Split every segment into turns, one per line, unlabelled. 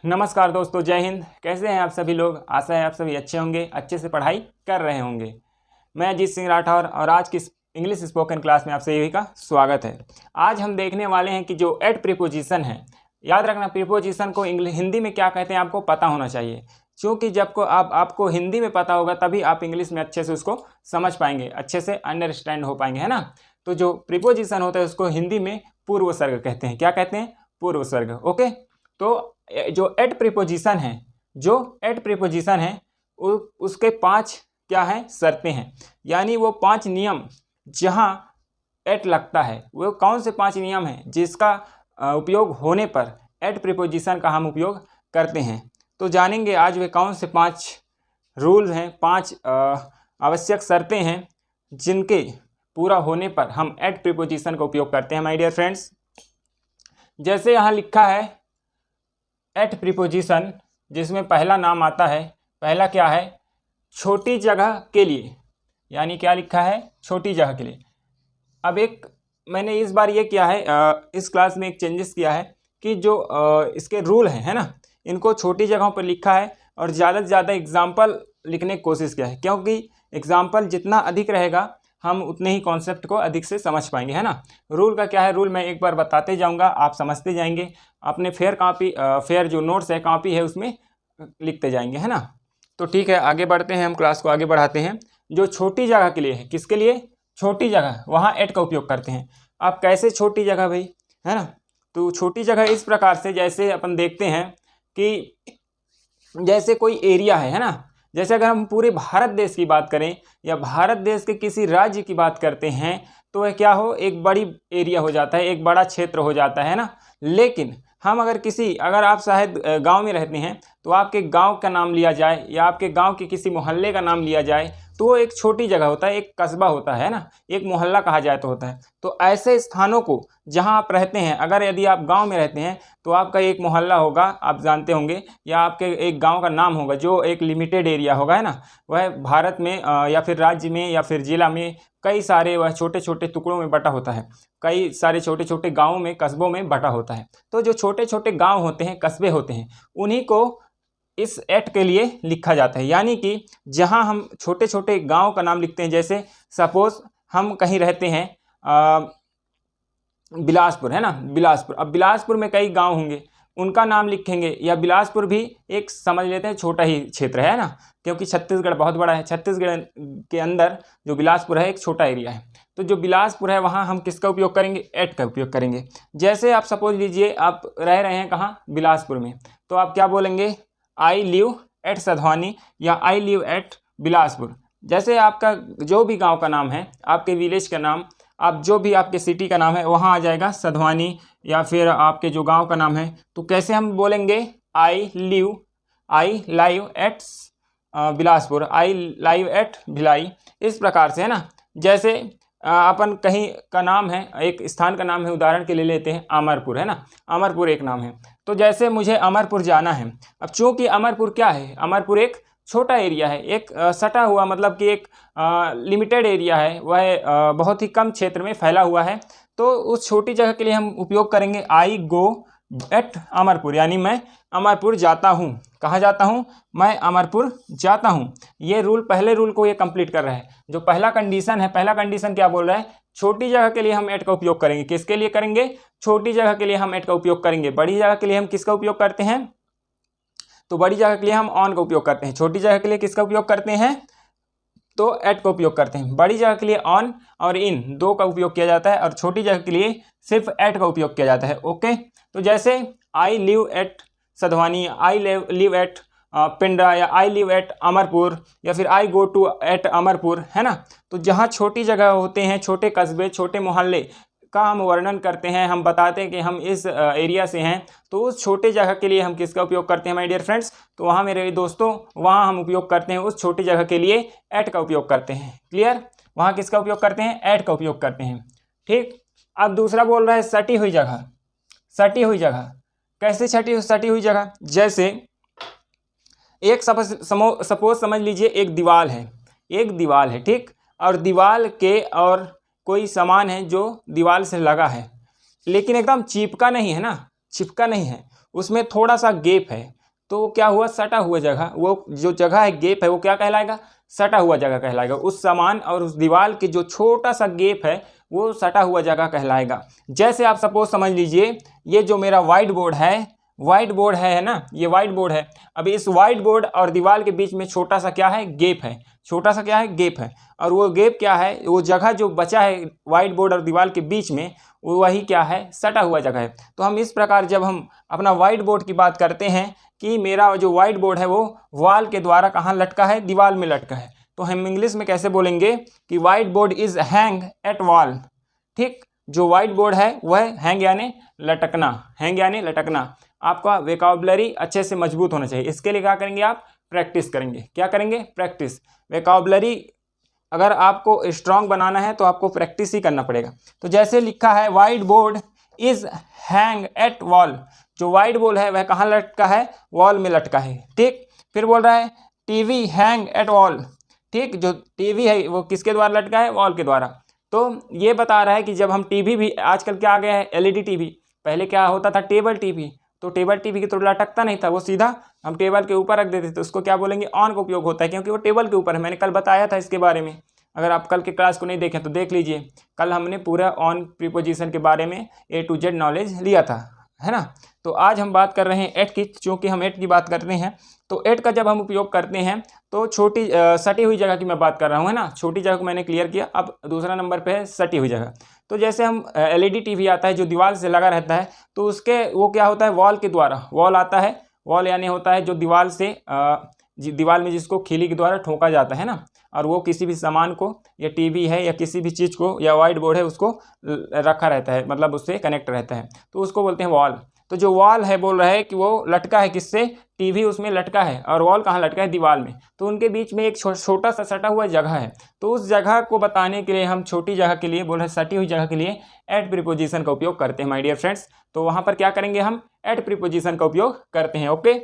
नमस्कार दोस्तों, जय हिंद। कैसे हैं आप सभी लोग? आशा है आप सभी अच्छे होंगे, अच्छे से पढ़ाई कर रहे होंगे। मैं अजीत सिंह राठौर और आज की इंग्लिश स्पोकन क्लास में आप सभी का स्वागत है। आज हम देखने वाले हैं कि जो एट प्रीपोजिशन है, याद रखना प्रीपोजिशन को हिंदी में क्या कहते हैं आपको पता होना चाहिए, क्योंकि जब को आपको हिंदी में पता होगा तभी आप इंग्लिश में अच्छे से उसको समझ पाएंगे, अच्छे से अंडरस्टैंड हो पाएंगे, है ना। तो जो प्रीपोजिशन होता है उसको हिंदी में पूर्व सर्ग कहते हैं। क्या कहते हैं? पूर्व सर्ग। ओके। तो जो एट प्रीपोजिशन है उसके 5 क्या है शर्तें हैं, यानी वो 5 नियम जहां एट लगता है। वो कौन से 5 नियम हैं जिसका उपयोग होने पर एट प्रीपोजिशन का हम उपयोग करते हैं। तो जानेंगे आज वे कौन से 5 रूल्स हैं, 5 आवश्यक शर्तें हैं जिनके पूरा होने पर हम एट प्रीपोजिशन का उपयोग करते हैं। माय डियर फ्रेंड्स, जैसे यहाँ लिखा है एट प्रीपोजिशन, जिसमें पहला नाम आता है, पहला क्या है? छोटी जगह के लिए, यानी क्या लिखा है? छोटी जगह के लिए। अब एक मैंने इस बार ये किया है, इस क्लास में एक चेंजेस किया है कि जो इसके रूल हैं, है ना, इनको छोटी जगहों पर लिखा है और ज़्यादा से ज़्यादा एग्जाम्पल लिखने की कोशिश किया है, क्योंकि एग्जाम्पल जितना अधिक रहेगा हम उतने ही कॉन्सेप्ट को अधिक से समझ पाएंगे, है ना। रूल का क्या है? रूल मैं एक बार बताते जाऊंगा, आप समझते जाएंगे। अपने फेयर जो नोट्स है, कॉपी है, उसमें लिखते जाएंगे, है ना। तो ठीक है, आगे बढ़ते हैं, हम क्लास को आगे बढ़ाते हैं। जो छोटी जगह के लिए है, किसके लिए? छोटी जगह, वहाँ एट का उपयोग करते हैं। आप कैसे छोटी जगह भाई, है ना। तो छोटी जगह इस प्रकार से, जैसे अपन देखते हैं कि जैसे कोई एरिया है ना, जैसे अगर हम पूरे भारत देश की बात करें या भारत देश के किसी राज्य की बात करते हैं तो वह क्या हो, एक बड़ी एरिया हो जाता है, एक बड़ा क्षेत्र हो जाता है ना। लेकिन हम अगर आप शायद गांव में रहते हैं तो आपके गांव का नाम लिया जाए या आपके गांव के किसी मोहल्ले का नाम लिया जाए तो वो एक छोटी जगह होता है, एक कस्बा होता है ना, एक मोहल्ला कहा जाए तो होता है। तो ऐसे स्थानों को जहां आप रहते हैं, अगर यदि आप गांव में रहते हैं तो आपका एक मोहल्ला होगा, आप जानते होंगे, या आपके एक गांव का नाम होगा जो एक लिमिटेड एरिया होगा, है ना। वह भारत में या फिर राज्य में या फिर जिला में कई सारे वह छोटे छोटे टुकड़ों में बटा होता है, कई सारे छोटे छोटे गाँवों में, कस्बों में बटा होता है। तो जो छोटे छोटे गाँव होते हैं, कस्बे होते हैं, उन्हीं को इस एट के लिए लिखा जाता है। यानी कि जहां हम छोटे छोटे गांव का नाम लिखते हैं, जैसे सपोज हम कहीं रहते हैं बिलासपुर, है ना, बिलासपुर। अब बिलासपुर में कई गांव होंगे, उनका नाम लिखेंगे, या बिलासपुर भी एक समझ लेते हैं छोटा ही क्षेत्र है ना, क्योंकि छत्तीसगढ़ बहुत बड़ा है। छत्तीसगढ़ के अंदर जो बिलासपुर है एक छोटा एरिया है। तो जो बिलासपुर है वहाँ हम किसका उपयोग करेंगे? एट का उपयोग करेंगे। जैसे आप सपोज लीजिए आप रह रहे हैं कहाँ? बिलासपुर में, तो आप क्या बोलेंगे? आई लिव एट सधवानी या आई लिव एट बिलासपुर। जैसे आपका जो भी गांव का नाम है, आपके विलेज का नाम, आप जो भी आपके सिटी का नाम है, वहाँ आ जाएगा सधवानी, या फिर आपके जो गांव का नाम है, तो कैसे हम बोलेंगे? I live at Bilaspur, I live at Bhilai, इस प्रकार से, है ना। जैसे अपन कहीं का नाम है, एक स्थान का नाम है, उदाहरण के लिए लेते हैं अमरपुर, है ना। अमरपुर एक नाम है, तो जैसे मुझे अमरपुर जाना है। अब चूंकि अमरपुर क्या है? अमरपुर एक छोटा एरिया है, एक सटा हुआ, मतलब कि एक लिमिटेड एरिया है, वह बहुत ही कम क्षेत्र में फैला हुआ है। तो उस छोटी जगह के लिए हम उपयोग करेंगे आई गो एट अमरपुर, यानी मैं अमरपुर जाता हूँ। कहाँ जाता हूँ? मैं अमरपुर जाता हूँ। ये रूल, पहले रूल को ये कंप्लीट कर रहा है। जो पहला कंडीशन है, पहला कंडीशन क्या बोल रहा है? छोटी जगह के लिए हम एट का उपयोग करेंगे। किसके लिए करेंगे? छोटी जगह के लिए हम एट का उपयोग करेंगे। बड़ी जगह के लिए हम किसका उपयोग करते हैं? तो बड़ी जगह के लिए हम ऑन का उपयोग करते हैं। छोटी जगह के लिए किसका उपयोग करते हैं? तो एट का उपयोग करते हैं। बड़ी जगह के लिए ऑन और इन दो का उपयोग किया जाता है, और छोटी जगह के लिए सिर्फ एट का उपयोग किया जाता है। ओके। तो जैसे I live at Sadhwani, I live at Pindra, या आई लिव एट अमरपुर, या फिर I go to at Amarpur, है ना। तो जहाँ छोटी जगह होते हैं, छोटे कस्बे, छोटे मोहल्ले का हम वर्णन करते हैं, हम बताते हैं कि हम इस एरिया से हैं, तो उस छोटे जगह के लिए हम किसका उपयोग करते हैं माय डियर फ्रेंड्स? तो वहाँ मेरे दोस्तों, वहाँ हम उपयोग करते हैं, उस छोटी जगह के लिए एट का उपयोग करते हैं। क्लियर? वहाँ किसका उपयोग करते हैं? एट का उपयोग करते हैं। ठीक। अब दूसरा बोल रहा है सटी हुई जगह। सटी हुई जगह कैसे? सटी हुई जगह, जैसे एक सपोज समझ लीजिए एक दीवार है, ठीक, और दीवार के और कोई सामान है जो दीवार से लगा है, लेकिन एकदम चिपका नहीं है ना, चिपका नहीं है, उसमें थोड़ा सा गैप है, तो क्या हुआ, सटा हुआ जगह, वो जो जगह है गैप है वो क्या कहलाएगा, सटा हुआ जगह कहलाएगा। उस सामान और उस दीवार के जो छोटा सा गैप है वो सटा हुआ जगह कहलाएगा। जैसे आप सपोज समझ लीजिए ये जो मेरा वाइट बोर्ड है ना, ये वाइट बोर्ड है। अब इस वाइट बोर्ड और दीवार के बीच में छोटा सा क्या है, गैप है, छोटा सा क्या है, गैप है। और वो गैप क्या है, वो जगह जो बचा है वाइट बोर्ड और दीवार के बीच में, वो वही क्या है, सटा हुआ जगह है। तो हम इस प्रकार जब हम अपना वाइट बोर्ड की बात करते हैं कि मेरा जो वाइट बोर्ड है वो वॉल के द्वारा कहाँ लटका है, दीवार में लटका है, तो हम इंग्लिश में कैसे बोलेंगे कि white board is hang at wall. ठीक, जो वाइट बोर्ड है वह हैंग यानी लटकना, हैंग यानी लटकना। आपका वेकाबुलरी अच्छे से मजबूत होना चाहिए। इसके लिए क्या करेंगे आप, प्रैक्टिस करेंगे। क्या करेंगे, प्रैक्टिस। वेकाबुलरी अगर आपको स्ट्रांग बनाना है तो आपको प्रैक्टिस ही करना पड़ेगा। तो जैसे लिखा है white board is hang at wall, जो वाइट बोर्ड है वह कहाँ लटका है, वॉल में लटका है। ठीक, फिर बोल रहा है टीवी हैंग एट वॉल। ठीक, जो टीवी है वो किसके द्वारा लटका है, वॉल के द्वारा। तो ये बता रहा है कि जब हम टीवी भी, आजकल क्या आ गया है, एलईडी टीवी। पहले क्या होता था, टेबल टीवी। तो टेबल टीवी की तो लटकता नहीं था, वो सीधा हम टेबल के ऊपर रख देते थे, तो उसको क्या बोलेंगे, ऑन का उपयोग होता है, क्योंकि वो टेबल के ऊपर है। मैंने कल बताया था इसके बारे में, अगर आप कल के क्लास को नहीं देखें तो देख लीजिए। कल हमने पूरा ऑन प्रीपोजिशन के बारे में A to Z नॉलेज लिया था, है ना। तो आज हम बात कर रहे हैं एट की, चूँकि हम एट की बात कर रहे हैं तो एट का जब हम उपयोग करते हैं तो छोटी सटी हुई जगह की मैं बात कर रहा हूँ, है ना। छोटी जगह को मैंने क्लियर किया, अब दूसरा नंबर पे है सटी हुई जगह। तो जैसे हम एलईडी टीवी आता है जो दीवार से लगा रहता है, तो उसके वो क्या होता है, वॉल के द्वारा, वॉल आता है, वॉल यानी होता है जो दीवार से दीवार में जिसको खिली के द्वारा ठोका जाता है ना, और वो किसी भी सामान को, या टीवी है या किसी भी चीज़ को, या वाइट बोर्ड है उसको रखा रहता है, मतलब उससे कनेक्ट रहता है, तो उसको बोलते हैं वॉल। तो जो वॉल है बोल रहा है कि वो लटका है किससे, टीवी उसमें लटका है, और वॉल कहाँ लटका है, दीवार में। तो उनके बीच में एक छोटा सा सटा हुआ जगह है। तो उस जगह को बताने के लिए हम छोटी जगह के लिए बोल रहे हैं, सटी हुई जगह के लिए एट प्रीपोजिशन का उपयोग करते हैं माय डियर फ्रेंड्स। तो वहाँ पर क्या करेंगे, हम एट प्रीपोजिशन का उपयोग करते हैं। ओके,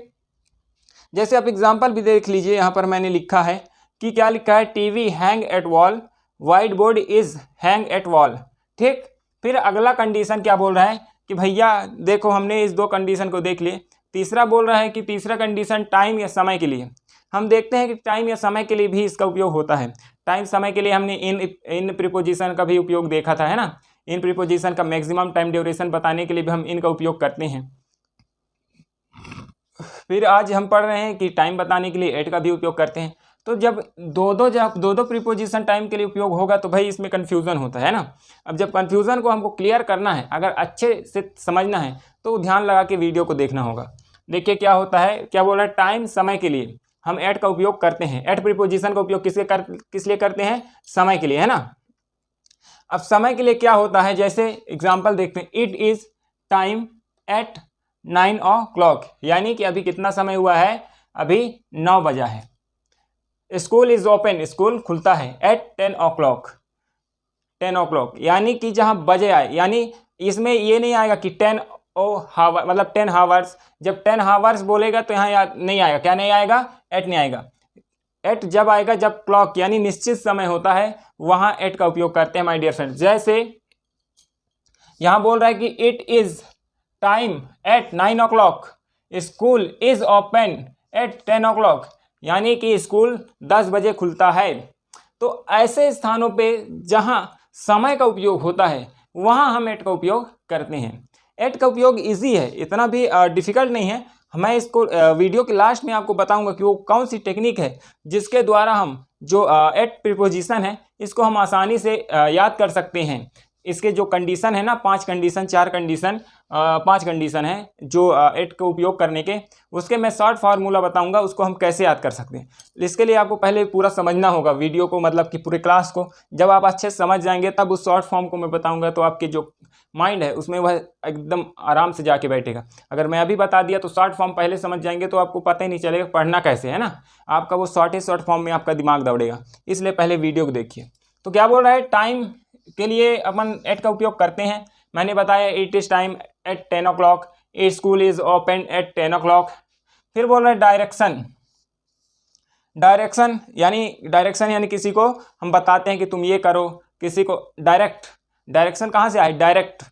जैसे आप एग्जाम्पल भी देख लीजिए, यहाँ पर मैंने लिखा है कि क्या लिखा है, TV hang at wall, white board is hang at wall. ठीक, फिर अगला कंडीशन क्या बोल रहा है कि भैया देखो हमने इस दो कंडीशन को देख लिए। तीसरा बोल रहा है कि तीसरा कंडीशन टाइम या समय के लिए। हम देखते हैं कि टाइम या समय के लिए भी इसका उपयोग होता है। टाइम समय के लिए हमने इन प्रीपोजिशन का भी उपयोग देखा था, है ना। इन प्रीपोजिशन का मैक्सिमम टाइम ड्यूरेशन बताने के लिए भी हम इनका उपयोग करते हैं। फिर आज हम पढ़ रहे हैं कि टाइम बताने के लिए एट का भी उपयोग करते हैं। तो जब दो दो प्रीपोजिशन टाइम के लिए उपयोग होगा तो भाई इसमें कन्फ्यूज़न होता है ना। अब जब कन्फ्यूज़न को हमको क्लियर करना है, अगर अच्छे से समझना है तो ध्यान लगा के वीडियो को देखना होगा। देखिए क्या होता है, क्या बोल रहा है, टाइम समय के लिए हम एट का उपयोग करते हैं। एट प्रीपोजिशन का उपयोग किस लिए करते हैं, समय के लिए, है ना। अब समय के लिए क्या होता है, जैसे एग्जाम्पल देखते हैं, it is time at 9 o'clock, यानी कि अभी कितना समय हुआ है, अभी 9 बजा है। स्कूल इज ओपन, स्कूल खुलता है एट 10 o'clock, 10 o'clock, यानी कि जहाँ बजे आए, यानी इसमें ये नहीं आएगा कि 10 हावर, मतलब 10 हावर्स। जब 10 हावर्स बोलेगा तो यहाँ याद नहीं आएगा, क्या नहीं आएगा, एट नहीं आएगा। एट जब आएगा जब क्लॉक यानी निश्चित समय होता है, वहाँ एट का उपयोग करते हैं माय डियर फ्रेंड्स। जैसे यहाँ बोल रहा है कि it is time at 9 o'clock, school is open at 10 o'clock, यानी कि स्कूल 10 बजे खुलता है। तो ऐसे स्थानों पे जहाँ समय का उपयोग होता है वहाँ हम एट का उपयोग करते हैं। एट का उपयोग इजी है, इतना भी डिफ़िकल्ट नहीं है। मैं इसको वीडियो के लास्ट में आपको बताऊंगा कि वो कौन सी टेक्निक है जिसके द्वारा हम जो एट प्रीपोजिशन है इसको हम आसानी से याद कर सकते हैं। इसके जो कंडीशन है ना, 5 कंडीशन है जो एट का उपयोग करने के, उसके मैं शॉर्ट फार्मूला बताऊंगा, उसको हम कैसे याद कर सकते हैं। इसके लिए आपको पहले पूरा समझना होगा वीडियो को, मतलब कि पूरे क्लास को। जब आप अच्छे से समझ जाएंगे तब उस शॉर्ट फॉर्म को मैं बताऊंगा, तो आपके जो माइंड है उसमें वह एकदम आराम से जाके बैठेगा। अगर मैं अभी बता दिया तो शॉर्ट फॉर्म पहले समझ जाएंगे तो आपको पता ही नहीं चलेगा पढ़ना कैसे, है ना। आपका वो शॉर्ट फॉर्म में आपका दिमाग दौड़ेगा, इसलिए पहले वीडियो को देखिए। तो क्या बोल रहा है, टाइम के लिए अपन एट का उपयोग करते हैं। मैंने बताया it is time at 10 o'clock, a school is open at 10 o'clock। फिर बोल रहे हैं डायरेक्शन यानी किसी को हम बताते हैं कि तुम ये करो, किसी को डायरेक्शन कहाँ से आए, डायरेक्ट,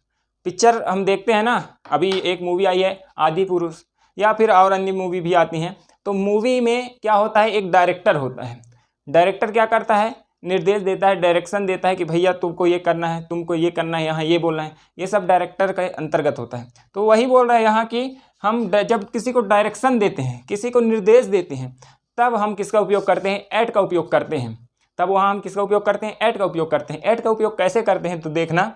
पिक्चर हम देखते हैं ना, अभी एक मूवी आई है आदि पुरुष, या फिर और अन्य मूवी भी आती हैं। तो मूवी में क्या होता है, एक डायरेक्टर होता है। डायरेक्टर क्या करता है, निर्देश देता है, डायरेक्शन देता है कि भैया तुमको ये करना है, तुमको ये करना है, यहाँ ये बोलना है। ये सब डायरेक्टर के अंतर्गत होता है। तो वही बोल रहा है यहाँ कि हम जब किसी को डायरेक्शन देते हैं, किसी को निर्देश देते हैं, तब हम किसका उपयोग करते हैं, ऐट का उपयोग करते हैं। तब वहाँ हम किसका उपयोग करते हैं, ऐट का उपयोग करते हैं। ऐट का उपयोग कैसे करते हैं तो देखना,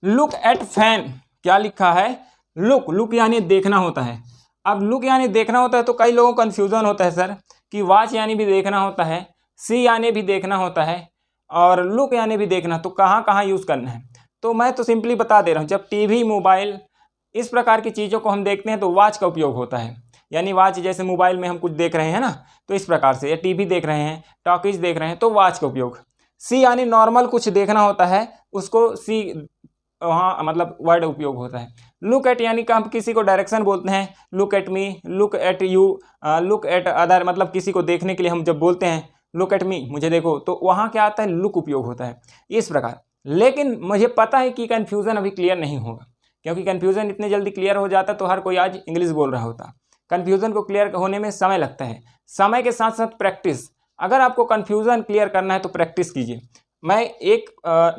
लुक एट फैन, क्या लिखा है, लुक, लुक यानी देखना होता है। अब लुक यानी देखना होता है तो कई लोगों को कन्फ्यूज़न होता है सर कि वॉच यानी भी देखना होता है, सी यानी भी देखना होता है, और लुक यानी भी देखना, तो कहाँ कहाँ यूज़ करना है। तो मैं तो सिंपली बता दे रहा हूँ, जब टीवी, मोबाइल इस प्रकार की चीज़ों को हम देखते हैं तो वॉच का उपयोग होता है। यानी वॉच, जैसे मोबाइल में हम कुछ देख रहे हैं ना, तो इस प्रकार से, या टीवी देख रहे हैं, टॉकीज देख रहे हैं, तो वॉच का उपयोग। सी यानी नॉर्मल कुछ देखना होता है, उसको सी वहाँ मतलब वर्ड उपयोग होता है। लुक एट यानी कि हम किसी को डायरेक्शन बोलते हैं, look at me, look at you, look at other, मतलब किसी को देखने के लिए हम जब बोलते हैं लुक एट मी, मुझे देखो, तो वहाँ क्या आता है, लुक उपयोग होता है इस प्रकार। लेकिन मुझे पता है कि कन्फ्यूज़न अभी क्लियर नहीं होगा, क्योंकि कन्फ्यूज़न इतने जल्दी क्लियर हो जाता तो हर कोई आज इंग्लिश बोल रहा होता। कन्फ्यूज़न को क्लियर होने में समय लगता है, समय के साथ साथ प्रैक्टिस। अगर आपको कन्फ्यूज़न क्लियर करना है तो प्रैक्टिस कीजिए। मैं एक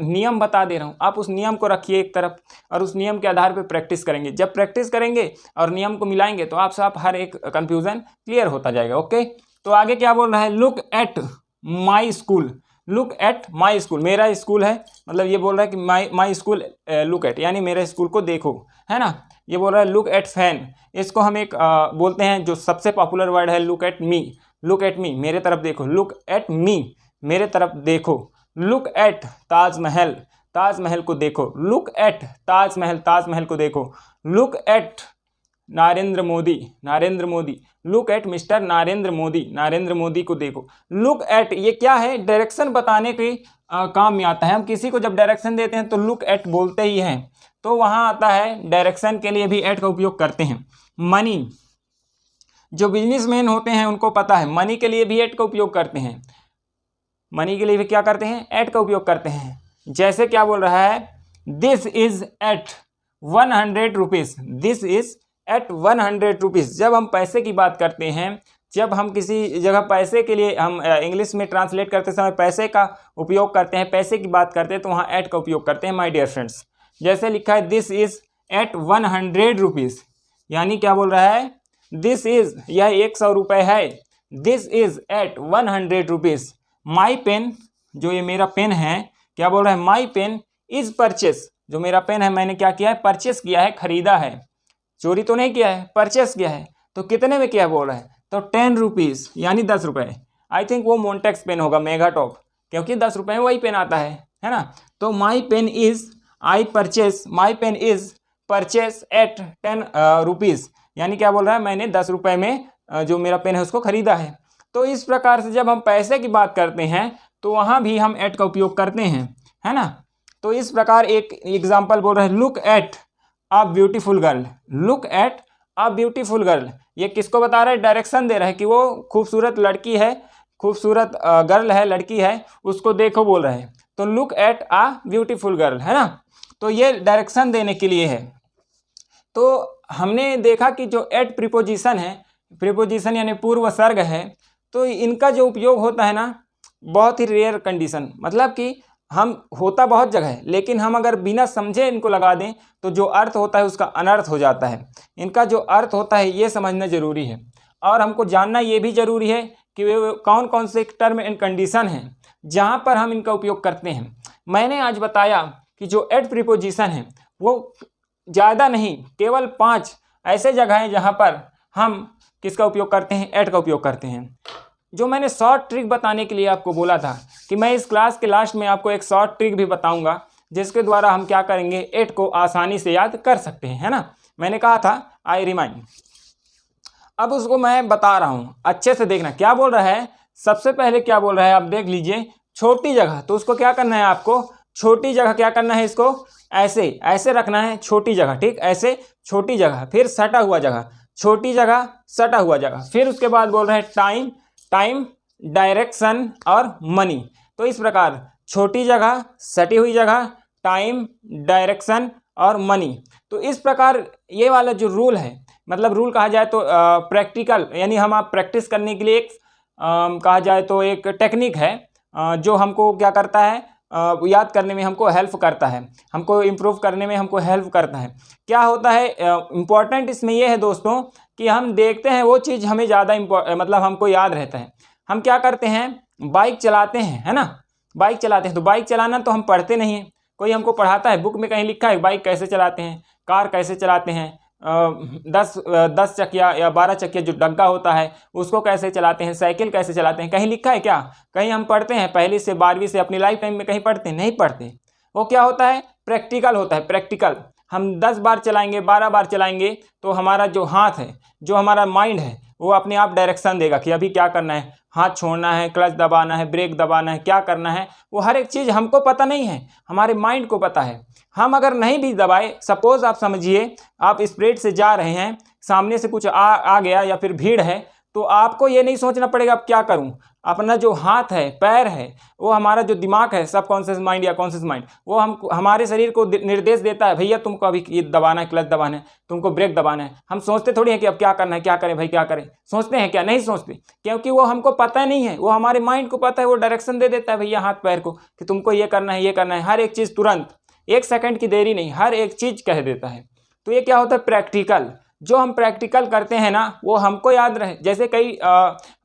नियम बता दे रहा हूँ, आप उस नियम को रखिए एक तरफ, और उस नियम के आधार पर प्रैक्टिस करेंगे। जब प्रैक्टिस करेंगे और नियम को मिलाएंगे तो आप सब हर एक कन्फ्यूज़न क्लियर होता जाएगा। ओके, तो आगे क्या बोल रहा है, look at my school, look at my school, मेरा स्कूल है, मतलब ये बोल रहा है कि माई स्कूल लुक एट, यानी मेरे स्कूल को देखो, है ना। ये बोल रहा है लुक एट फैन, इसको हम एक बोलते हैं जो सबसे पॉपुलर वर्ड है, look at me, look at me, मेरे तरफ देखो, लुक एट मी, मेरे तरफ देखो। लुक एट ताजमहल, ताजमहल को देखो, लुक एट ताजमहल, ताजमहल को देखो। Look at Narendra Modi, Narendra Modi, look at mister Narendra Modi, Narendra Modi को देखो। लुक एट, ये क्या है, डायरेक्शन बताने के काम में आता है। हम किसी को जब डायरेक्शन देते हैं तो लुक एट बोलते ही हैं, तो वहाँ आता है डायरेक्शन के लिए भी एट का उपयोग करते हैं। मनी, जो बिजनेसमैन होते हैं उनको पता है, मनी के लिए भी एट का उपयोग करते हैं। मनी के लिए भी क्या करते हैं, एट का उपयोग करते हैं। जैसे क्या बोल रहा है, this is at 100 rupees, this is at 100 rupees. जब हम पैसे की बात करते हैं, जब हम किसी जगह पैसे के लिए, हम इंग्लिश में ट्रांसलेट करते समय पैसे का उपयोग करते हैं, पैसे की बात करते हैं, तो वहाँ एट का उपयोग करते हैं माय डियर फ्रेंड्स। जैसे लिखा है दिस इज एट 100 रुपीज़, यानी क्या बोल रहा है, दिस इज, यह 100 रुपये है, this is at 100 rupees. My pen, जो ये मेरा पेन है, क्या बोल रहा है, माई पेन इज परचेस, जो मेरा पेन है मैंने क्या किया है, परचेस किया है, खरीदा है, चोरी तो नहीं किया है, परचेस किया है। तो कितने में क्या बोल रहा है, तो 10 रुपीज़, यानी 10 रुपये। आई थिंक वो मोन्टेक्स पेन होगा, मेगा टॉप, क्योंकि 10 रुपये में वही पेन आता है ना। तो my pen is, I purchase, my pen is purchase at 10 rupees, यानी क्या बोल रहा है, मैंने 10 रुपये में जो मेरा पेन है उसको खरीदा है। तो इस प्रकार से जब हम पैसे की बात करते हैं तो वहाँ भी हम एट का उपयोग करते हैं, है ना। तो इस प्रकार एक एग्जाम्पल बोल रहे हैं, look at a beautiful girl, look at a beautiful girl. ये किसको बता रहा है, डायरेक्शन दे रहा है कि वो खूबसूरत लड़की है, खूबसूरत गर्ल है, लड़की है, उसको देखो बोल रहे हैं। तो look at a beautiful girl, है ना। तो ये डायरेक्शन देने के लिए है। तो हमने देखा कि जो एट प्रीपोजिशन है, प्रीपोजिशन यानी पूर्व सर्ग है, तो इनका जो उपयोग होता है ना, बहुत ही रेयर कंडीशन, मतलब कि हम होता बहुत जगह है, लेकिन हम अगर बिना समझे इनको लगा दें तो जो अर्थ होता है उसका अनर्थ हो जाता है। इनका जो अर्थ होता है ये समझना ज़रूरी है, और हमको जानना ये भी ज़रूरी है कि वे कौन कौन से टर्म एंड कंडीशन हैं जहाँ पर हम इनका उपयोग करते हैं। मैंने आज बताया कि जो एट प्रीपोजिशन है वो ज़्यादा नहीं, केवल 5 ऐसे जगह हैं जहाँ पर हम किसका उपयोग करते हैं, एट का उपयोग करते हैं। जो मैंने शॉर्ट ट्रिक बताने के लिए आपको बोला था कि मैं इस क्लास के लास्ट में आपको एक शॉर्ट ट्रिक भी बताऊंगा, जिसके द्वारा हम क्या करेंगे, एट को आसानी से याद कर सकते हैं, है ना। मैंने कहा था आई रिमाइंड, अब उसको मैं बता रहा हूँ, अच्छे से देखना क्या बोल रहा है। सबसे पहले क्या बोल रहा है आप देख लीजिए, छोटी जगह, तो उसको क्या करना है आपको, छोटी जगह क्या करना है, इसको ऐसे ऐसे रखना है, छोटी जगह, ठीक, ऐसे छोटी जगह, फिर सटा हुआ जगह, छोटी जगह सटा हुआ जगह, फिर उसके बाद बोल रहे हैं टाइम, टाइम, डायरेक्शन और मनी। तो इस प्रकार छोटी जगह, सटी हुई जगह, टाइम, डायरेक्शन और मनी। तो इस प्रकार ये वाला जो रूल है, मतलब रूल कहा जाए तो प्रैक्टिकल, यानी हम आप प्रैक्टिस करने के लिए एक कहा जाए तो एक टेक्निक है जो हमको क्या करता है, याद करने में हमको हेल्प करता है, हमको इम्प्रूव करने में हमको हेल्प करता है। क्या होता है इम्पोर्टेंट इसमें यह है दोस्तों कि हम देखते हैं वो चीज़ हमें ज़्यादा मतलब हमको याद रहता है। हम क्या करते हैं, बाइक चलाते हैं, है ना, बाइक चलाते हैं, तो बाइक चलाना तो हम पढ़ते नहीं हैं, कोई हमको पढ़ाता है, बुक में कहीं लिखा है बाइक कैसे चलाते हैं, कार कैसे चलाते हैं, 10 चकिया या 12 चकिया जो डग्गा होता है उसको कैसे चलाते हैं, साइकिल कैसे चलाते हैं, कहीं लिखा है क्या? कहीं हम पढ़ते हैं पहली से 12वीं से अपनी लाइफ टाइम में कहीं पढ़ते नहीं पढ़ते। वो क्या होता है, प्रैक्टिकल होता है, प्रैक्टिकल। हम 10 बार चलाएंगे, 12 बार चलाएंगे तो हमारा जो हाथ है, जो हमारा माइंड है, वो अपने आप डायरेक्शन देगा कि अभी क्या करना है, हाथ छोड़ना है, क्लच दबाना है, ब्रेक दबाना है, क्या करना है। वो हर एक चीज़ हमको पता नहीं है, हमारे माइंड को पता है। हम अगर नहीं भी दबाए, सपोज आप समझिए आप स्पीड से जा रहे हैं, सामने से कुछ आ गया या फिर भीड़ है, तो आपको ये नहीं सोचना पड़ेगा अब क्या करूं। अपना जो हाथ है, पैर है, वो हमारा जो दिमाग है, सब कॉन्शियस माइंड या कॉन्शियस माइंड, वो हम हमारे शरीर को निर्देश देता है, भैया तुमको अभी ये दबाना है, क्लच दबाना है, तुमको ब्रेक दबाना है। हम सोचते थोड़ी हैं कि अब क्या करना है, क्या करें भाई, क्या करें, सोचते हैं क्या? नहीं सोचते, क्योंकि वो हमको पता नहीं है, वो हमारे माइंड को पता है, वो डायरेक्शन दे देता है भैया हाथ पैर को कि तुमको ये करना है, ये करना है। हर एक चीज़ तुरंत, 1 सेकंड की देरी नहीं, हर एक चीज़ कह देता है। तो ये क्या होता है, प्रैक्टिकल। जो हम प्रैक्टिकल करते हैं ना, वो हमको याद रहे। जैसे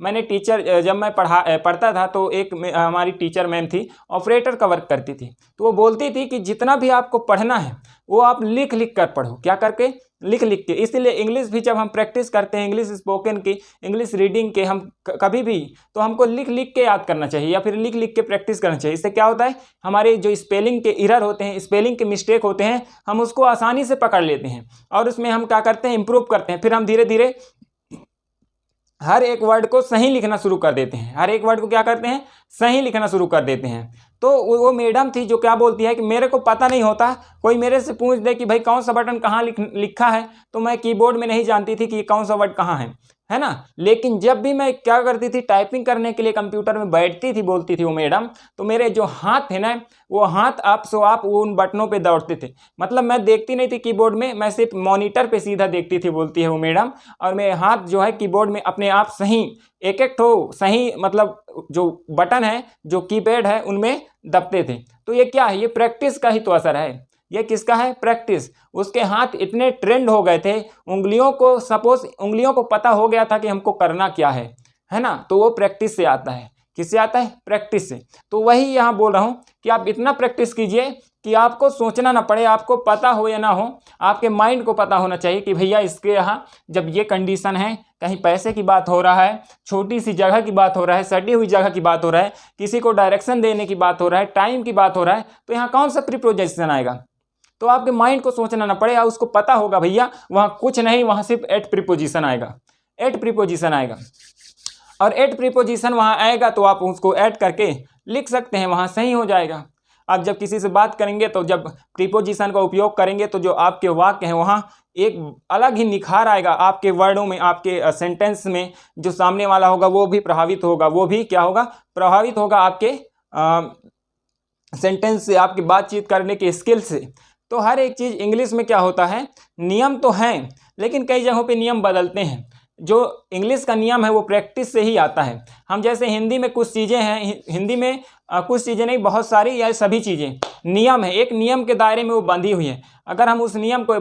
मैंने टीचर जब मैं पढ़ता था तो एक हमारी टीचर मैम थी, ऑपरेटर का वर्क करती थी, तो वो बोलती थी कि जितना भी आपको पढ़ना है वो आप लिख लिख कर पढ़ो। क्या करके? लिख लिख के। इसीलिए इंग्लिश भी जब हम प्रैक्टिस करते हैं, इंग्लिश स्पोकन की, इंग्लिश रीडिंग के, हम कभी भी तो हमको लिख लिख के याद करना चाहिए या फिर लिख लिख के प्रैक्टिस करना चाहिए। इससे क्या होता है, हमारे जो स्पेलिंग के एरर होते हैं, स्पेलिंग के मिस्टेक होते हैं, हम उसको आसानी से पकड़ लेते हैं और उसमें हम क्या करते हैं, इम्प्रूव करते हैं। फिर हम धीरे धीरे हर एक वर्ड को सही लिखना शुरू कर देते हैं, हर एक वर्ड को क्या करते हैं, सही लिखना शुरू कर देते हैं। तो वो मैडम थी जो क्या बोलती है कि मेरे को पता नहीं होता, कोई मेरे से पूछ दे कि भाई कौन सा बटन कहाँ लिखा है, तो मैं कीबोर्ड में नहीं जानती थी कि कौन सा वर्ड कहाँ है ना। लेकिन जब भी मैं क्या करती थी, टाइपिंग करने के लिए कंप्यूटर में बैठती थी, बोलती थी वो मैडम, तो मेरे जो हाथ थे ना, वो हाथ आप वो उन बटनों पे दौड़ते थे। मतलब मैं देखती नहीं थी कीबोर्ड में, मैं सिर्फ मॉनिटर पे सीधा देखती थी, बोलती है वो मैडम, और मेरे हाथ जो है कीबोर्ड में अपने आप सही एक एक ठो सही, मतलब जो बटन है, जो कीपैड है, उनमें दबते थे। तो ये क्या है, ये प्रैक्टिस का ही तो असर है। ये किसका है? प्रैक्टिस। उसके हाथ इतने ट्रेंड हो गए थे, उंगलियों को, सपोज उंगलियों को पता हो गया था कि हमको करना क्या है ना। तो वो प्रैक्टिस से आता है। किससे आता है? प्रैक्टिस से। तो वही यहाँ बोल रहा हूँ कि आप इतना प्रैक्टिस कीजिए कि आपको सोचना ना पड़े, आपको पता हो या ना हो, आपके माइंड को पता होना चाहिए कि भैया इसके यहाँ जब ये कंडीशन है, कहीं पैसे की बात हो रहा है, छोटी सी जगह की बात हो रहा है, सटी हुई जगह की बात हो रहा है, किसी को डायरेक्शन देने की बात हो रहा है, टाइम की बात हो रहा है, तो यहाँ कौन सा प्रीपोजिशन आएगा? तो आपके माइंड को सोचना ना पड़े, उसको पता होगा भैया वहाँ कुछ नहीं, वहाँ सिर्फ एट प्रीपोजिशन आएगा, एट प्रीपोजिशन आएगा, और एट प्रीपोजिशन वहाँ आएगा तो आप उसको ऐड करके लिख सकते हैं, वहाँ सही हो जाएगा। आप जब किसी से बात करेंगे तो जब प्रीपोजिशन का उपयोग करेंगे तो जो आपके वाक्य हैं वहाँ एक अलग ही निखार आएगा, आपके वर्डों में, आपके सेंटेंस में। जो सामने वाला होगा वो भी प्रभावित होगा, वो भी क्या होगा, प्रभावित होगा आपके सेंटेंस से, आपकी बातचीत करने के स्किल से। तो हर एक चीज़ इंग्लिश में क्या होता है, नियम तो हैं, लेकिन कई जगहों पे नियम बदलते हैं। जो इंग्लिश का नियम है वो प्रैक्टिस से ही आता है। हम जैसे हिंदी में कुछ चीज़ें हैं, हिंदी में कुछ चीज़ें नहीं, बहुत सारी या सभी चीज़ें नियम है, एक नियम के दायरे में वो बंधी हुई है। अगर हम उस नियम को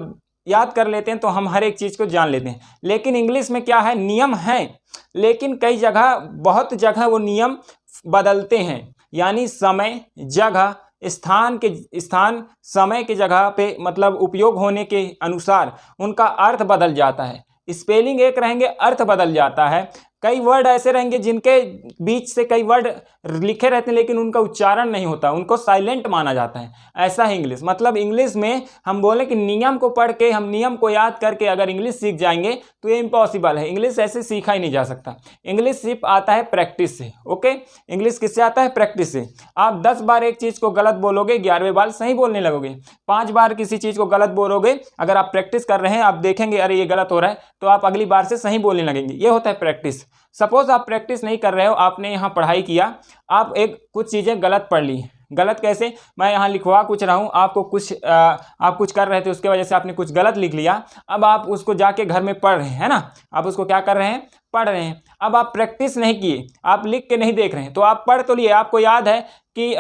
याद कर लेते हैं तो हम हर एक चीज़ को जान लेते हैं। लेकिन इंग्लिश में क्या है, नियम है, लेकिन कई जगह, बहुत जगह वो नियम बदलते हैं, यानी समय, जगह, स्थान समय के जगह पे, मतलब उपयोग होने के अनुसार उनका अर्थ बदल जाता है। स्पेलिंग एक रहेंगे, अर्थ बदल जाता है। कई वर्ड ऐसे रहेंगे जिनके बीच से कई वर्ड लिखे रहते हैं लेकिन उनका उच्चारण नहीं होता, उनको साइलेंट माना जाता है। ऐसा है इंग्लिश। मतलब इंग्लिश में हम बोलें कि नियम को पढ़ के, हम नियम को याद करके अगर इंग्लिश सीख जाएंगे तो ये इम्पॉसिबल है। इंग्लिश ऐसे सीखा ही नहीं जा सकता। इंग्लिश सिर्फ आता है प्रैक्टिस से। ओके, इंग्लिश किससे आता है? प्रैक्टिस से। आप 10 बार एक चीज़ को गलत बोलोगे, 11वें बार सही बोलने लगोगे। 5 बार किसी चीज़ को गलत बोलोगे, अगर आप प्रैक्टिस कर रहे हैं, आप देखेंगे अरे ये गलत हो रहा है, तो आप अगली बार से सही बोलने लगेंगे। ये होता है प्रैक्टिस। सपोज आप प्रैक्टिस नहीं कर रहे हो, आपने यहाँ पढ़ाई किया, आप एक कुछ चीज़ें गलत पढ़ ली, गलत कैसे? मैं यहाँ लिखवा कुछ रहा हूँ, आपको कुछ आप कुछ कर रहे थे, उसके वजह से आपने कुछ गलत लिख लिया। अब आप उसको जाके घर में पढ़ रहे हैं, है ना, आप उसको क्या कर रहे हैं, पढ़ रहे हैं। अब आप प्रैक्टिस नहीं किए, आप लिख के नहीं देख रहे हैं, तो आप पढ़ तो लिए, आपको याद है कि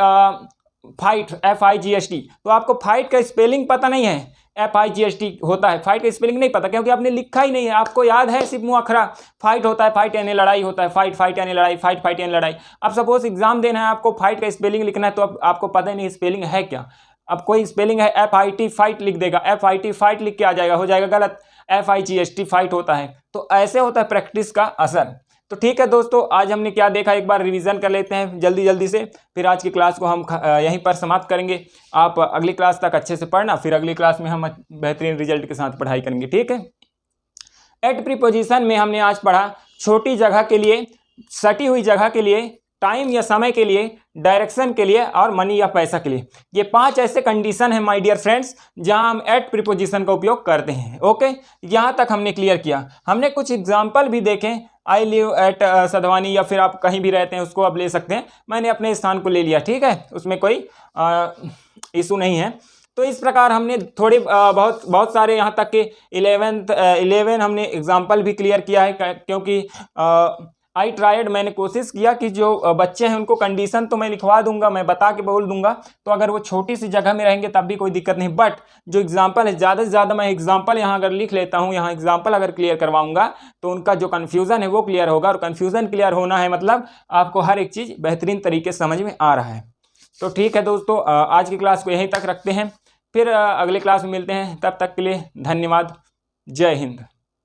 फाइट FIGHT, तो आपको फाइट का स्पेलिंग पता नहीं है, FIGHT होता है, फाइट का स्पेलिंग नहीं पता क्योंकि आपने लिखा ही नहीं है। आपको याद है सिर्फ मुअक्खरा, फाइट होता है, फाइट यानी लड़ाई होता है, फाइट यानी लड़ाई, फाइट यानी लड़ाई। अब सपोज एग्जाम देना है, आपको फाइट का स्पेलिंग लिखना है, तो अब आपको पता ही नहीं स्पेलिंग है क्या। अब कोई स्पेलिंग है FIT फाइट लिख देगा, FIT फाइट लिख के आ जाएगा, हो जाएगा गलत। FIGHT फाइट होता है। तो ऐसे होता है प्रैक्टिस का असर। तो ठीक है दोस्तों, आज हमने क्या देखा, एक बार रिवीजन कर लेते हैं जल्दी से, फिर आज की क्लास को हम यहीं पर समाप्त करेंगे। आप अगली क्लास तक अच्छे से पढ़ना, फिर अगली क्लास में हम बेहतरीन रिजल्ट के साथ पढ़ाई करेंगे, ठीक है। एट प्रीपोजिशन में हमने आज पढ़ा छोटी जगह के लिए, सटी हुई जगह के लिए, टाइम या समय के लिए, डायरेक्शन के लिए और मनी या पैसा के लिए। ये 5 ऐसे कंडीशन है माय डियर फ्रेंड्स जहां हम एट प्रीपोजिशन का उपयोग करते हैं। ओके, यहां तक हमने क्लियर किया। हमने कुछ एग्जांपल भी देखे, आई लिव एट सधवानी, या फिर आप कहीं भी रहते हैं उसको आप ले सकते हैं, मैंने अपने स्थान को ले लिया, ठीक है, उसमें कोई इशू नहीं है। तो इस प्रकार हमने थोड़े बहुत सारे यहाँ तक के 11 हमने एग्जाम्पल भी क्लियर किया है, क्योंकि आई ट्राइड, मैंने कोशिश किया कि जो बच्चे हैं उनको कंडीशन तो मैं लिखवा दूंगा, मैं बता के बोल दूंगा, तो अगर वो छोटी सी जगह में रहेंगे तब भी कोई दिक्कत नहीं, बट जो एग्जाम्पल है ज़्यादा से ज़्यादा मैं एग्जाम्पल यहाँ अगर लिख लेता हूँ, यहाँ एग्जाम्पल अगर क्लियर करवाऊंगा तो उनका जो कन्फ्यूज़न है वो क्लियर होगा, और कन्फ्यूज़न क्लियर होना है मतलब आपको हर एक चीज़ बेहतरीन तरीके से समझ में आ रहा है। तो ठीक है दोस्तों, आज की क्लास को यहीं तक रखते हैं, फिर अगले क्लास में मिलते हैं, तब तक के लिए धन्यवाद, जय हिंद।